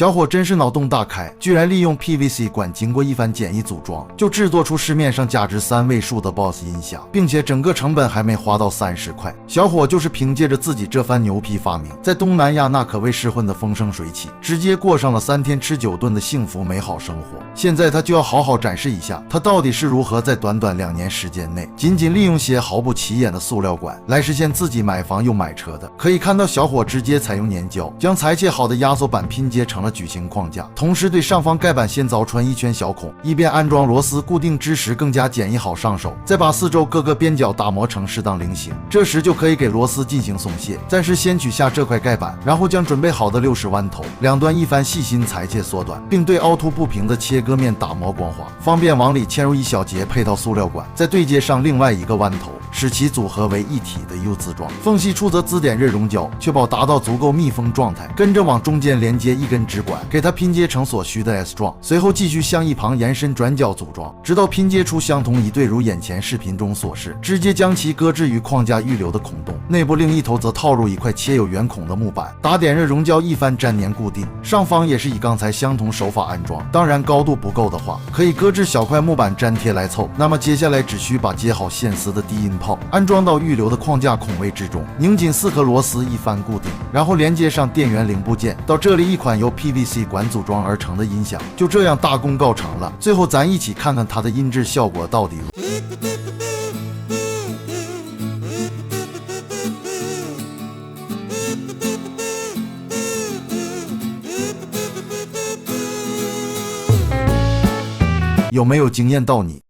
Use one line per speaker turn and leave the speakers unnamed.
小伙真是脑洞大开，居然利用 PVC 管经过一番简易组装，就制作出市面上价值3位数的 BOSS 音响，并且整个成本还没花到30块。小伙就是凭借着自己这番牛批发明，在东南亚那可谓是混得风生水起，直接过上了3天吃9顿的幸福美好生活。现在他就要好好展示一下，他到底是如何在短短2年时间内，仅利用些毫不起眼的塑料管来实现自己买房又买车的。可以看到，小伙直接采用粘胶，将裁切好的压缩板拼接成了矩形框架，同时对上方盖板先凿穿1圈小孔，以便安装螺丝固定之时更加简易好上手。再把四周各个边角打磨成适当菱形，这时就可以给螺丝进行松懈。暂时先取下这块盖板，然后将准备好的60弯头两端一番细心裁切缩短，并对凹凸不平的切割面打磨光滑，方便往里嵌入1小节配套塑料管，再对接上另外1个弯头，使其组合为一体的 U 字状。缝隙处则滋点热熔胶，确保达到足够密封状态。跟着往中间连接1根直管，给它拼接成所需的 S 状。随后继续向一旁延伸转角组装，直到拼接出相同一对，如眼前视频中所示。直接将其搁置于框架预留的孔洞内部，另一头则套入1块切有圆孔的木板，打点热熔胶一番粘黏固定。上方也是以刚才相同手法安装。当然高度不够的话，可以搁置小块木板粘贴来凑。那么接下来只需把接好线丝的低音炮安装到预留的框架孔位之中，拧紧4颗螺丝一番固定，然后连接上电源零部件。到这里，一款由 PVC 管组装而成的音响就这样大功告成了。最后咱一起看看它的音质效果到底如何。有没有惊艳到你？